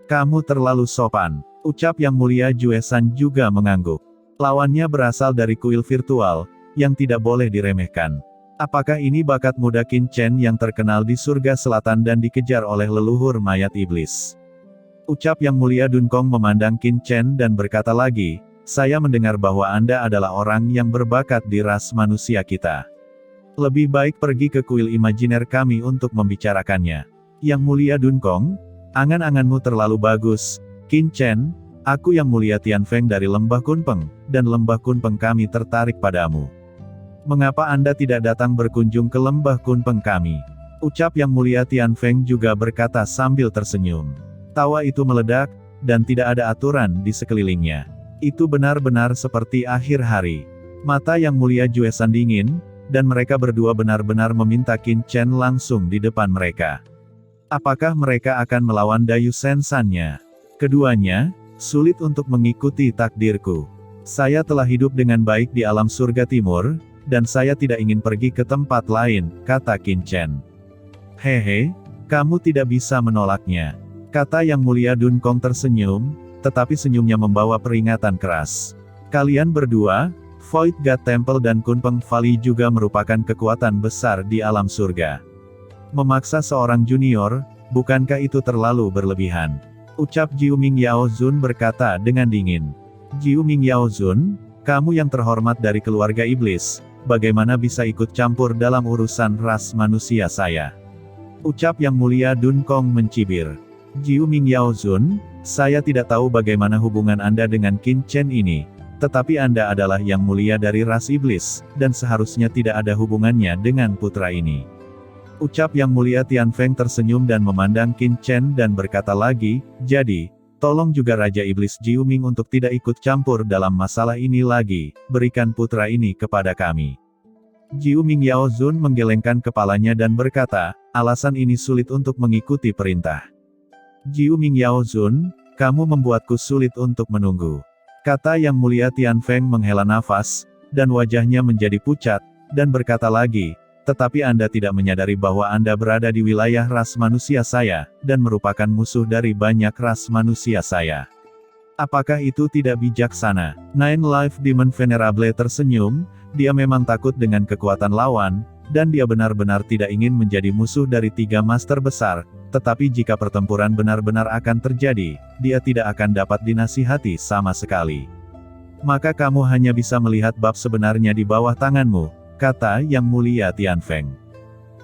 Kamu terlalu sopan. Ucap Yang Mulia Juesan juga mengangguk. Lawannya berasal dari kuil virtual, yang tidak boleh diremehkan. Apakah ini bakat muda Qin Chen yang terkenal di surga selatan dan dikejar oleh leluhur mayat iblis? Ucap Yang Mulia Dunkong memandang Qin Chen dan berkata lagi, saya mendengar bahwa Anda adalah orang yang berbakat di ras manusia kita. Lebih baik pergi ke kuil imajiner kami untuk membicarakannya. Yang Mulia Dunkong, angan-anganmu terlalu bagus, Qin Chen. Aku Yang Mulia Tianfeng dari Lembah Kunpeng, dan Lembah Kunpeng kami tertarik padamu. Mengapa Anda tidak datang berkunjung ke Lembah Kunpeng kami? Ucap Yang Mulia Tianfeng juga berkata sambil tersenyum. Tawa itu meledak, dan tidak ada aturan di sekelilingnya. Itu benar-benar seperti akhir hari. Mata Yang Mulia Juesan dingin, dan mereka berdua benar-benar meminta Qin Chen langsung di depan mereka. Apakah mereka akan melawan Dayu Sensan-nya? Keduanya, sulit untuk mengikuti takdirku. Saya telah hidup dengan baik di alam surga timur, dan saya tidak ingin pergi ke tempat lain, kata Qin Chen. Hehe, kamu tidak bisa menolaknya. Kata Yang Mulia Dunkong tersenyum, tetapi senyumnya membawa peringatan keras. Kalian berdua, Void God Temple dan Kunpeng Valley juga merupakan kekuatan besar di alam surga. Memaksa seorang junior, bukankah itu terlalu berlebihan? Ucap Jiu Ming Yao Zun berkata dengan dingin. Jiu Ming Yao Zun, kamu yang terhormat dari keluarga iblis, bagaimana bisa ikut campur dalam urusan ras manusia saya? Ucap Yang Mulia Dunkong mencibir. Jiu Ming Yao Zun, saya tidak tahu bagaimana hubungan Anda dengan Qin Chen ini, tetapi Anda adalah Yang Mulia dari ras iblis, dan seharusnya tidak ada hubungannya dengan putra ini. Ucap Yang Mulia Tianfeng tersenyum dan memandang Qin Chen dan berkata lagi, jadi, tolong juga Raja Iblis Jiu Ming untuk tidak ikut campur dalam masalah ini lagi, berikan putra ini kepada kami. Jiu Ming Yao Zun menggelengkan kepalanya dan berkata, alasan ini sulit untuk mengikuti perintah. Jiu Ming Yao Zun, kamu membuatku sulit untuk menunggu. Kata Yang Mulia Tianfeng menghela nafas, dan wajahnya menjadi pucat, dan berkata lagi, tetapi Anda tidak menyadari bahwa Anda berada di wilayah ras manusia saya, dan merupakan musuh dari banyak ras manusia saya. Apakah itu tidak bijaksana? Nine Life Demon Venerable tersenyum, dia memang takut dengan kekuatan lawan, dan dia benar-benar tidak ingin menjadi musuh dari 3 master besar, tetapi jika pertempuran benar-benar akan terjadi, dia tidak akan dapat dinasihati sama sekali. Maka kamu hanya bisa melihat bab sebenarnya di bawah tanganmu, kata Yang Mulia Tianfeng.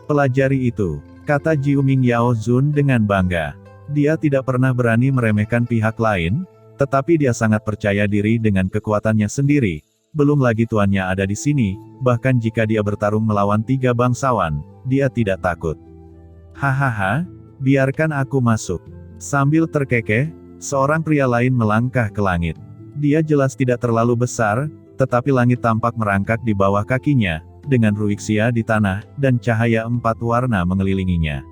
Pelajari itu, kata Jiu Ming Yao Zun dengan bangga. Dia tidak pernah berani meremehkan pihak lain, tetapi dia sangat percaya diri dengan kekuatannya sendiri. Belum lagi tuannya ada di sini, bahkan jika dia bertarung melawan 3 bangsawan, dia tidak takut. Hahaha, biarkan aku masuk. Sambil terkekeh, seorang pria lain melangkah ke langit. Dia jelas tidak terlalu besar, tetapi langit tampak merangkak di bawah kakinya, dengan ruiksia di tanah, dan cahaya 4 warna mengelilinginya.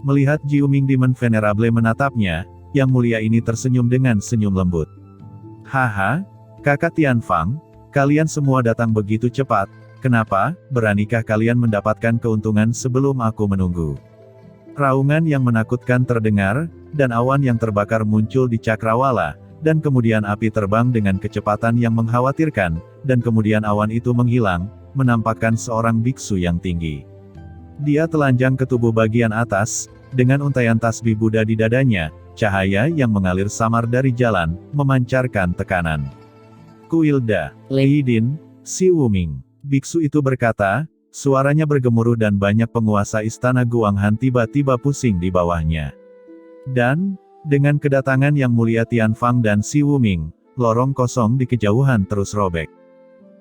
Melihat Jiu Ming Demon Venerable menatapnya, Yang Mulia ini tersenyum dengan senyum lembut. Haha, kakak Tianfang, kalian semua datang begitu cepat, kenapa, beranikah kalian mendapatkan keuntungan sebelum aku menunggu? Raungan yang menakutkan terdengar, dan awan yang terbakar muncul di cakrawala, dan kemudian api terbang dengan kecepatan yang mengkhawatirkan, dan kemudian awan itu menghilang, menampakkan seorang biksu yang tinggi. Dia telanjang ke tubuh bagian atas, dengan untaian tasbih Buddha di dadanya, cahaya yang mengalir samar dari jalan, memancarkan tekanan. Kuilda, Leidin, Si Wuming. Biksu itu berkata, suaranya bergemuruh dan banyak penguasa istana Guanghan tiba-tiba pusing di bawahnya. Dan, dengan kedatangan Yang Mulia Tianfang dan Si Wuming, lorong kosong di kejauhan terus robek.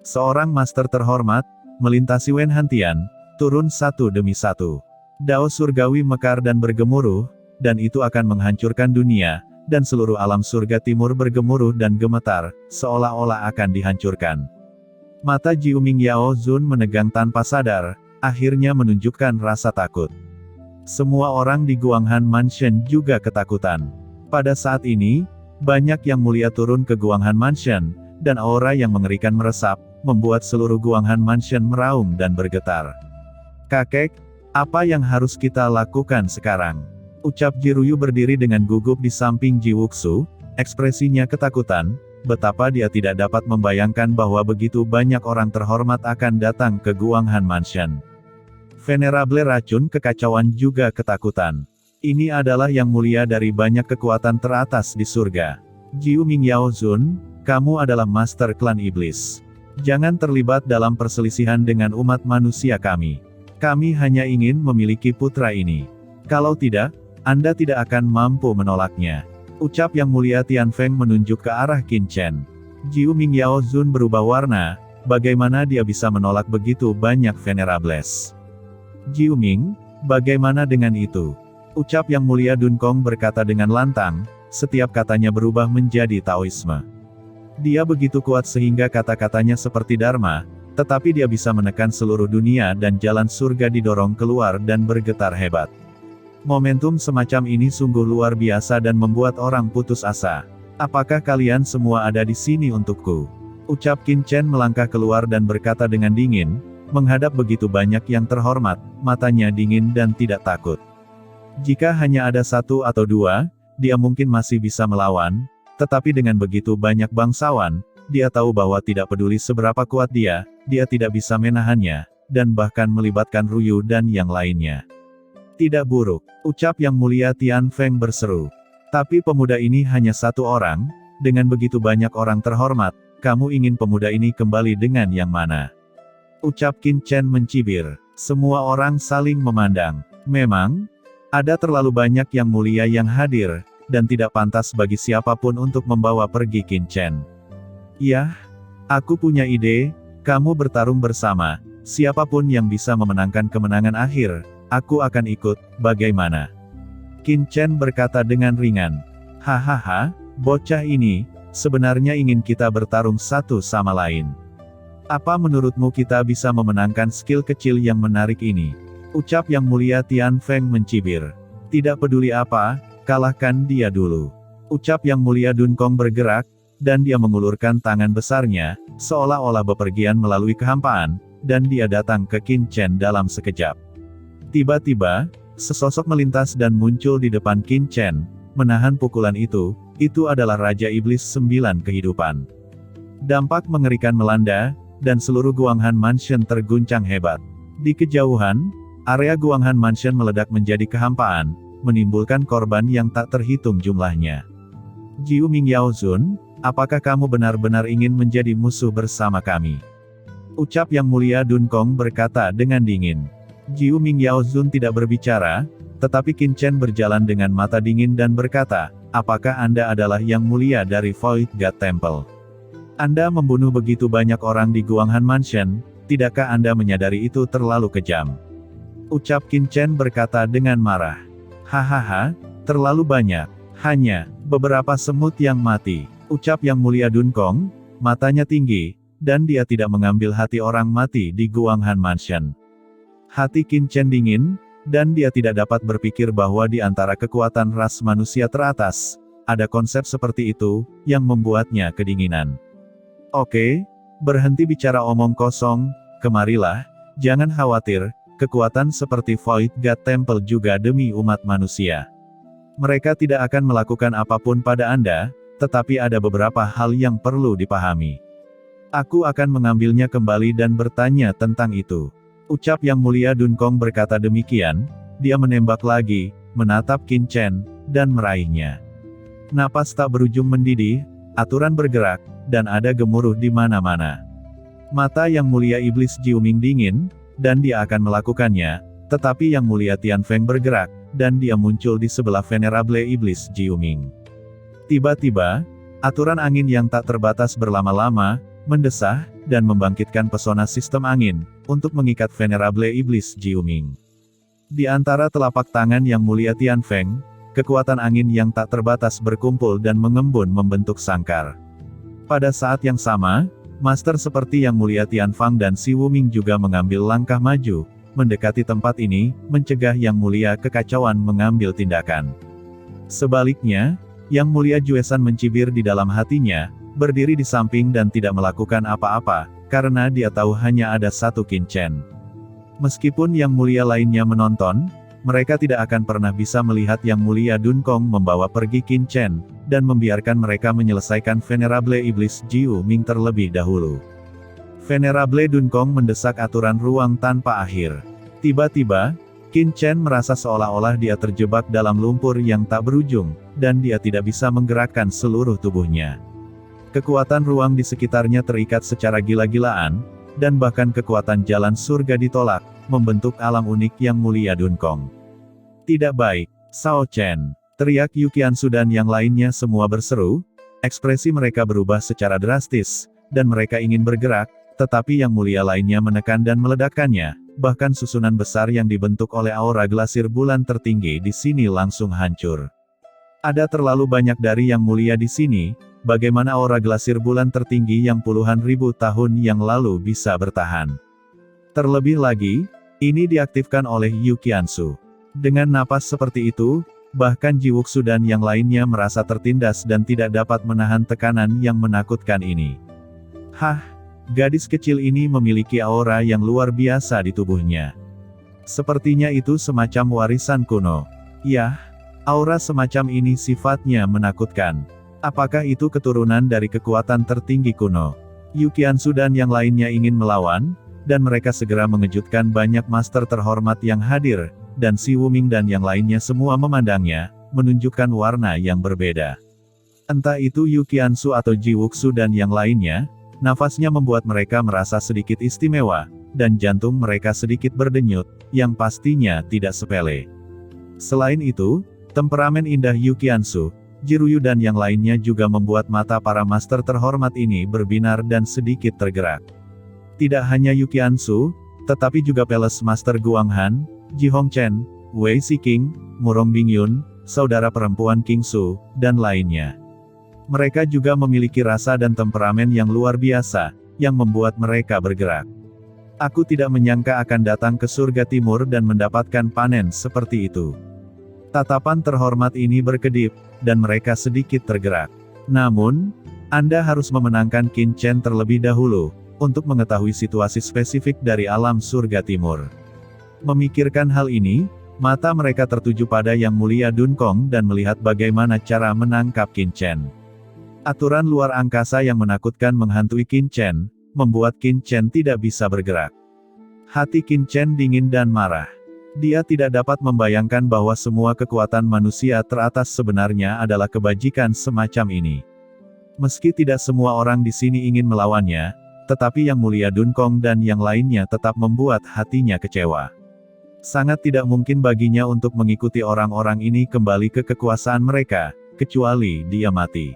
Seorang master terhormat, melintasi Wen Hantian, turun satu demi satu. Dao surgawi mekar dan bergemuruh, dan itu akan menghancurkan dunia, dan seluruh alam surga timur bergemuruh dan gemetar, seolah-olah akan dihancurkan. Mata Jiu Ming Yao Zun menegang tanpa sadar, akhirnya menunjukkan rasa takut. Semua orang di Guanghan Mansion juga ketakutan. Pada saat ini, banyak yang mulia turun ke Guanghan Mansion, dan aura yang mengerikan meresap, membuat seluruh Guanghan Mansion meraung dan bergetar. Kakek, apa yang harus kita lakukan sekarang? Ucap Ji Ruyu berdiri dengan gugup di samping Ji Wuxu, ekspresinya ketakutan, betapa dia tidak dapat membayangkan bahwa begitu banyak orang terhormat akan datang ke Guanghan Mansion. Venerable racun kekacauan juga ketakutan. Ini adalah yang mulia dari banyak kekuatan teratas di surga. Jiu Ming Yao Zun, kamu adalah master klan iblis. Jangan terlibat dalam perselisihan dengan umat manusia kami. Kami hanya ingin memiliki putra ini. Kalau tidak, Anda tidak akan mampu menolaknya. Ucap Yang Mulia Tianfeng menunjuk ke arah Qin Chen. Jiu Ming Yao Zun berubah warna, bagaimana dia bisa menolak begitu banyak venerables. Jiu Ming, bagaimana dengan itu? Ucap Yang Mulia Dunkong berkata dengan lantang, setiap katanya berubah menjadi Taoisme. Dia begitu kuat sehingga kata-katanya seperti Dharma, tetapi dia bisa menekan seluruh dunia dan jalan surga didorong keluar dan bergetar hebat. Momentum semacam ini sungguh luar biasa dan membuat orang putus asa. Apakah kalian semua ada di sini untukku? Ucap Qin Chen melangkah keluar dan berkata dengan dingin, menghadap begitu banyak yang terhormat, matanya dingin dan tidak takut. Jika hanya ada satu atau dua, dia mungkin masih bisa melawan, tetapi dengan begitu banyak bangsawan, dia tahu bahwa tidak peduli seberapa kuat dia tidak bisa menahannya, dan bahkan melibatkan Ruyu dan yang lainnya. Tidak buruk, ucap Yang Mulia Tianfeng berseru. Tapi pemuda ini hanya satu orang, dengan begitu banyak orang terhormat, kamu ingin pemuda ini kembali dengan yang mana? Ucap Qin Chen mencibir. Semua orang saling memandang. Memang, ada terlalu banyak yang mulia yang hadir, dan tidak pantas bagi siapapun untuk membawa pergi Qin Chen. Yah, aku punya ide, kamu bertarung bersama, siapapun yang bisa memenangkan kemenangan akhir, aku akan ikut, bagaimana? Qin Chen berkata dengan ringan. Hahaha, bocah ini, sebenarnya ingin kita bertarung satu sama lain. Apa menurutmu kita bisa memenangkan skill kecil yang menarik ini? Ucap Yang Mulia Tianfeng mencibir. Tidak peduli apa, kalahkan dia dulu. Ucap Yang Mulia Dunkong bergerak, dan dia mengulurkan tangan besarnya, seolah-olah bepergian melalui kehampaan, dan dia datang ke Qin Chen dalam sekejap. Tiba-tiba, sesosok melintas dan muncul di depan Qin Chen, menahan pukulan itu adalah Raja Iblis 9 kehidupan. Dampak mengerikan melanda, dan seluruh Guanghan Mansion terguncang hebat. Di kejauhan, area Guanghan Mansion meledak menjadi kehampaan, menimbulkan korban yang tak terhitung jumlahnya. Jiu Ming Yao Zun, apakah kamu benar-benar ingin menjadi musuh bersama kami? Ucap Yang Mulia Dunkong berkata dengan dingin. Jiu Ming Yao Zun tidak berbicara, tetapi Qin Chen berjalan dengan mata dingin dan berkata, apakah Anda adalah yang mulia dari Void God Temple? Anda membunuh begitu banyak orang di Guanghan Mansion, tidakkah Anda menyadari itu terlalu kejam? Ucap Qin Chen berkata dengan marah. Hahaha, terlalu banyak, hanya beberapa semut yang mati. Ucap Yang Mulia Dunkong, matanya tinggi, dan dia tidak mengambil hati orang mati di Guanghan Mansion. Hati Qin Chen dingin, dan dia tidak dapat berpikir bahwa di antara kekuatan ras manusia teratas, ada konsep seperti itu, yang membuatnya kedinginan. Oke, berhenti bicara omong kosong, kemarilah, jangan khawatir, kekuatan seperti Void God Temple juga demi umat manusia. Mereka tidak akan melakukan apapun pada Anda, tetapi ada beberapa hal yang perlu dipahami. Aku akan mengambilnya kembali dan bertanya tentang itu. Ucap Yang Mulia Dunkong berkata demikian, dia menembak lagi, menatap Qin Chen, dan meraihnya. Napas tak berujung mendidih, aturan bergerak, dan ada gemuruh di mana-mana. Mata Yang Mulia Iblis Jiu Ming dingin, dan dia akan melakukannya, tetapi Yang Mulia Tianfeng bergerak, dan dia muncul di sebelah Venerable Iblis Jiu Ming. Tiba-tiba, aturan angin yang tak terbatas berlama-lama, mendesah, dan membangkitkan pesona sistem angin, untuk mengikat Venerable Iblis Jiu Ming. Di antara telapak tangan Yang Mulia Tianfeng, kekuatan angin yang tak terbatas berkumpul dan mengembun membentuk sangkar. Pada saat yang sama, master seperti Yang Mulia Tianfang dan Si Wuming juga mengambil langkah maju, mendekati tempat ini, mencegah Yang Mulia Kekacauan mengambil tindakan. Sebaliknya, Yang Mulia Juesan mencibir di dalam hatinya, berdiri di samping dan tidak melakukan apa-apa, karena dia tahu hanya ada satu Qin Chen. Meskipun Yang Mulia lainnya menonton, mereka tidak akan pernah bisa melihat Yang Mulia Dunkong membawa pergi Qin Chen, dan membiarkan mereka menyelesaikan Venerable Iblis Jiu Ming terlebih dahulu. Venerable Dunkong mendesak aturan ruang tanpa akhir. Tiba-tiba, Qin Chen merasa seolah-olah dia terjebak dalam lumpur yang tak berujung, dan dia tidak bisa menggerakkan seluruh tubuhnya. Kekuatan ruang di sekitarnya terikat secara gila-gilaan, dan bahkan kekuatan jalan surga ditolak, membentuk alam unik Yang Mulia Dunkong. Tidak baik, Sao Chen, teriak Yuqiansu dan yang lainnya semua berseru. Ekspresi mereka berubah secara drastis, dan mereka ingin bergerak, tetapi Yang Mulia lainnya menekan dan meledakkannya, bahkan susunan besar yang dibentuk oleh aura glasir bulan tertinggi di sini langsung hancur. Ada terlalu banyak dari Yang Mulia di sini. Bagaimana aura glasir bulan tertinggi yang puluhan ribu tahun yang lalu bisa bertahan? Terlebih lagi, ini diaktifkan oleh Yuqiansu. Dengan napas seperti itu, bahkan Jiwuxu dan yang lainnya merasa tertindas dan tidak dapat menahan tekanan yang menakutkan ini. Hah, gadis kecil ini memiliki aura yang luar biasa di tubuhnya. Sepertinya itu semacam warisan kuno. Yah, aura semacam ini sifatnya menakutkan. Apakah itu keturunan dari kekuatan tertinggi kuno? Yuqiansu dan yang lainnya ingin melawan, dan mereka segera mengejutkan banyak master terhormat yang hadir, dan Si Wuming dan yang lainnya semua memandangnya, menunjukkan warna yang berbeda. Entah itu Yuqiansu atau Jiwuxu dan yang lainnya, nafasnya membuat mereka merasa sedikit istimewa, dan jantung mereka sedikit berdenyut, yang pastinya tidak sepele. Selain itu, temperamen indah Yuqiansu, Jiruyu dan yang lainnya juga membuat mata para master terhormat ini berbinar dan sedikit tergerak. Tidak hanya Yuqiansu, tetapi juga Palace Master Guanghan, Ji Hongchen, Wei Siking, Murong Bingyun, saudara perempuan King Su, dan lainnya. Mereka juga memiliki rasa dan temperamen yang luar biasa, yang membuat mereka bergerak. Aku tidak menyangka akan datang ke surga timur dan mendapatkan panen seperti itu. Tatapan terhormat ini berkedip, dan mereka sedikit tergerak. Namun, Anda harus memenangkan Qin Chen terlebih dahulu, untuk mengetahui situasi spesifik dari alam surga timur. Memikirkan hal ini, mata mereka tertuju pada Yang Mulia Dunkong dan melihat bagaimana cara menangkap Qin Chen. Aturan luar angkasa yang menakutkan menghantui Qin Chen, membuat Qin Chen tidak bisa bergerak. Hati Qin Chen dingin dan marah. Dia tidak dapat membayangkan bahwa semua kekuatan manusia teratas sebenarnya adalah kebajikan semacam ini. Meski tidak semua orang di sini ingin melawannya, tetapi Yang Mulia Dunkong dan yang lainnya tetap membuat hatinya kecewa. Sangat tidak mungkin baginya untuk mengikuti orang-orang ini kembali ke kekuasaan mereka, kecuali dia mati.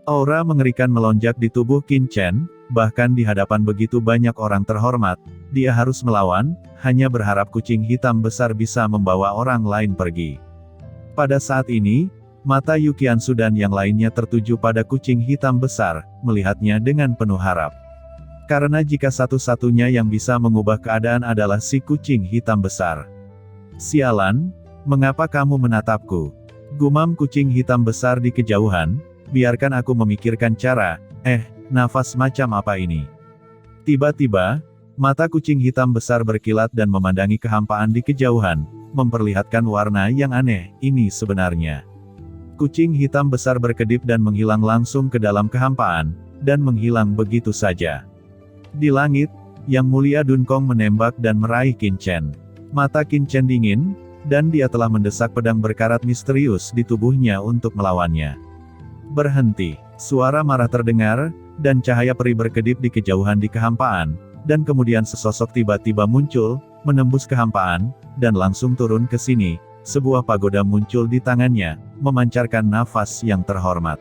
Aura mengerikan melonjak di tubuh Qin Chen, bahkan di hadapan begitu banyak orang terhormat, dia harus melawan, hanya berharap kucing hitam besar bisa membawa orang lain pergi. Pada saat ini, mata Yuqiansu dan yang lainnya tertuju pada kucing hitam besar, melihatnya dengan penuh harap. Karena jika satu-satunya yang bisa mengubah keadaan adalah si kucing hitam besar. Sialan, mengapa kamu menatapku? Gumam kucing hitam besar di kejauhan, biarkan aku memikirkan cara, nafas macam apa ini? Tiba-tiba, mata kucing hitam besar berkilat dan memandangi kehampaan di kejauhan, memperlihatkan warna yang aneh, ini sebenarnya. Kucing hitam besar berkedip dan menghilang langsung ke dalam kehampaan, dan menghilang begitu saja. Di langit, Yang Mulia Dunkong menembak dan meraih Qin Chen. Mata Qin Chen dingin, dan dia telah mendesak pedang berkarat misterius di tubuhnya untuk melawannya. Berhenti, suara marah terdengar, dan cahaya peri berkedip di kejauhan di kehampaan, dan kemudian sesosok tiba-tiba muncul, menembus kehampaan, dan langsung turun ke sini. Sebuah pagoda muncul di tangannya, memancarkan nafas yang terhormat.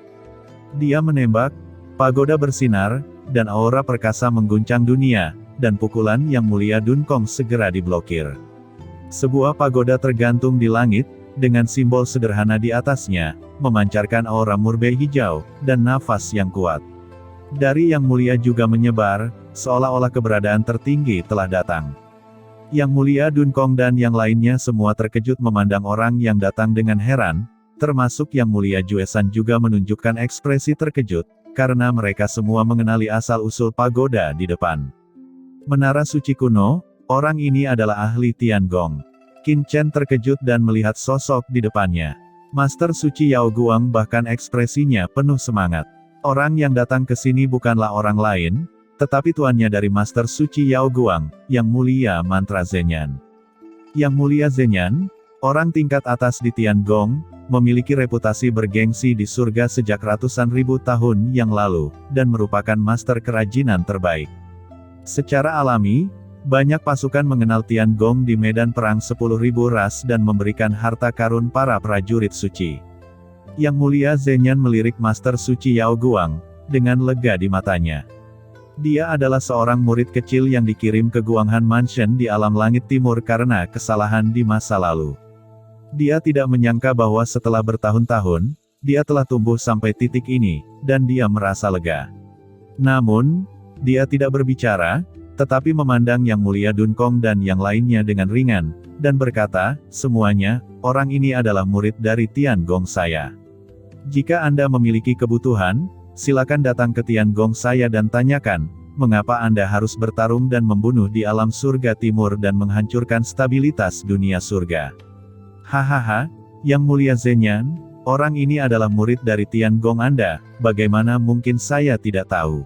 Dia menembak, pagoda bersinar, dan aura perkasa mengguncang dunia, dan pukulan Yang Mulia Dunkong segera diblokir. Sebuah pagoda tergantung di langit, dengan simbol sederhana di atasnya, memancarkan aura murbe hijau, dan nafas yang kuat. Dari Yang Mulia juga menyebar, seolah-olah keberadaan tertinggi telah datang. Yang Mulia Dunkong dan yang lainnya semua terkejut memandang orang yang datang dengan heran, termasuk Yang Mulia Juesan juga menunjukkan ekspresi terkejut, karena mereka semua mengenali asal-usul pagoda di depan. Menara suci kuno, orang ini adalah ahli Tiangong. Qin Chen terkejut dan melihat sosok di depannya. Master Suci Yao Guang bahkan ekspresinya penuh semangat. Orang yang datang ke sini bukanlah orang lain, tetapi tuannya dari Master Suci Yao Guang, Yang Mulia Mantra Zhenyan. Yang Mulia Zhenyan, orang tingkat atas di Tiangong, memiliki reputasi bergengsi di surga sejak ratusan ribu tahun yang lalu, dan merupakan master kerajinan terbaik. Secara alami, banyak pasukan mengenal Tiangong di medan perang 10.000 ras dan memberikan harta karun para prajurit suci. Yang Mulia Zhenyan melirik Master Suci Yao Guang, dengan lega di matanya. Dia adalah seorang murid kecil yang dikirim ke Guanghan Mansion di alam langit timur karena kesalahan di masa lalu. Dia tidak menyangka bahwa setelah bertahun-tahun, dia telah tumbuh sampai titik ini, dan dia merasa lega. Namun, dia tidak berbicara, tetapi memandang Yang Mulia Dunkong dan yang lainnya dengan ringan, dan berkata, "Semuanya, orang ini adalah murid dari Tiangong saya. Jika Anda memiliki kebutuhan, silakan datang ke Tiangong saya dan tanyakan, mengapa Anda harus bertarung dan membunuh di alam surga timur dan menghancurkan stabilitas dunia surga." Hahaha, Yang Mulia Zhenyan, orang ini adalah murid dari Tiangong Anda, bagaimana mungkin saya tidak tahu?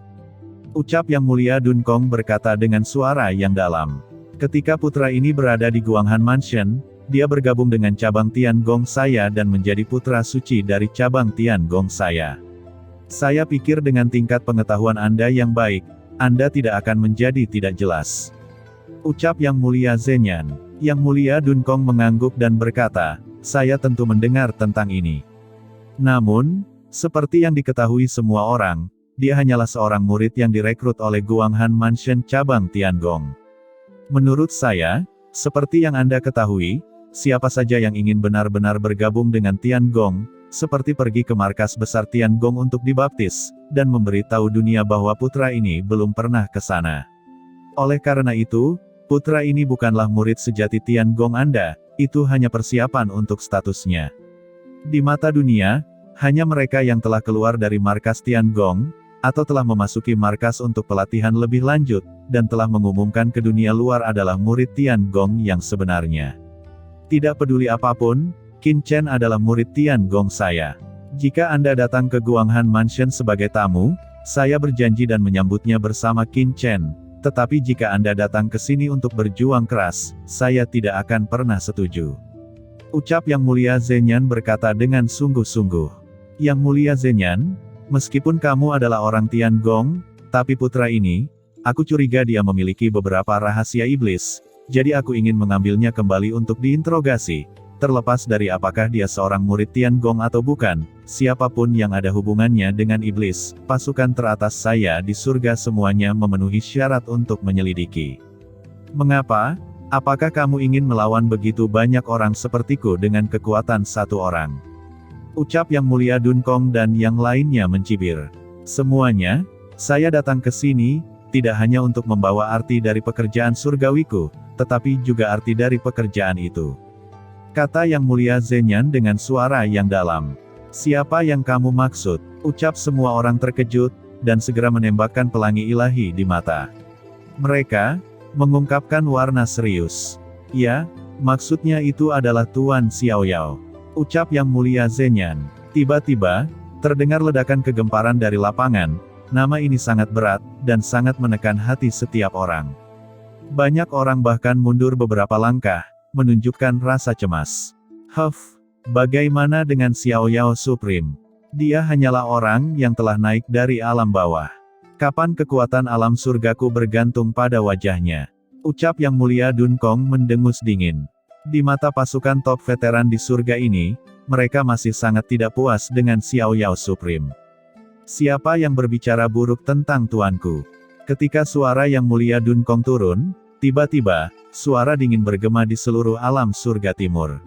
Ucap Yang Mulia Dunkong berkata dengan suara yang dalam. Ketika putra ini berada di Guanghan Mansion, dia bergabung dengan cabang Tiangong saya dan menjadi putra suci dari cabang Tiangong saya. Saya pikir dengan tingkat pengetahuan Anda yang baik, Anda tidak akan menjadi tidak jelas. Ucap Yang Mulia Zhenyan. Yang Mulia Dunkong mengangguk dan berkata, "Saya tentu mendengar tentang ini. Namun, seperti yang diketahui semua orang, dia hanyalah seorang murid yang direkrut oleh Guanghan Mansion cabang Tiangong. Menurut saya, seperti yang Anda ketahui, siapa saja yang ingin benar-benar bergabung dengan Tiangong, seperti pergi ke markas besar Tiangong untuk dibaptis, dan memberitahu dunia bahwa putra ini belum pernah ke sana. Oleh karena itu, putra ini bukanlah murid sejati Tiangong Anda, itu hanya persiapan untuk statusnya. Di mata dunia, hanya mereka yang telah keluar dari markas Tiangong, atau telah memasuki markas untuk pelatihan lebih lanjut, dan telah mengumumkan ke dunia luar adalah murid Tiangong yang sebenarnya. Tidak peduli apapun, Qin Chen adalah murid Tiangong saya. Jika Anda datang ke Guanghan Mansion sebagai tamu, saya berjanji dan menyambutnya bersama Qin Chen. Tetapi jika Anda datang ke sini untuk berjuang keras, saya tidak akan pernah setuju." Ucap Yang Mulia Zhenyan berkata dengan sungguh-sungguh. Yang Mulia Zhenyan, meskipun kamu adalah orang Tiangong, tapi putra ini, aku curiga dia memiliki beberapa rahasia iblis, jadi aku ingin mengambilnya kembali untuk diinterogasi. Terlepas dari apakah dia seorang murid Tiangong atau bukan, siapapun yang ada hubungannya dengan iblis, pasukan teratas saya di surga semuanya memenuhi syarat untuk menyelidiki. Mengapa? Apakah kamu ingin melawan begitu banyak orang sepertiku dengan kekuatan satu orang? Ucap Yang Mulia Dunkong dan yang lainnya mencibir. Semuanya, saya datang ke sini, tidak hanya untuk membawa arti dari pekerjaan surgawiku, tetapi juga arti dari pekerjaan itu. Kata Yang Mulia Zhenyan dengan suara yang dalam. Siapa yang kamu maksud? Ucap semua orang terkejut, dan segera menembakkan pelangi ilahi di mata. Mereka mengungkapkan warna serius. Ya, maksudnya itu adalah Tuan Xiaoyao. Ucap Yang Mulia Zhenyan. Tiba-tiba, terdengar ledakan kegemparan dari lapangan. Nama ini sangat berat, dan sangat menekan hati setiap orang. Banyak orang bahkan mundur beberapa langkah, menunjukkan rasa cemas. Bagaimana dengan Xiaoyao Supreme? Dia hanyalah orang yang telah naik dari alam bawah. Kapan kekuatan alam surgaku bergantung pada wajahnya? Ucap Yang Mulia Dunkong mendengus dingin. Di mata pasukan top veteran di surga ini, mereka masih sangat tidak puas dengan Xiaoyao Supreme. Siapa yang berbicara buruk tentang tuanku? Ketika suara Yang Mulia Dunkong turun, tiba-tiba, suara dingin bergema di seluruh alam surga timur.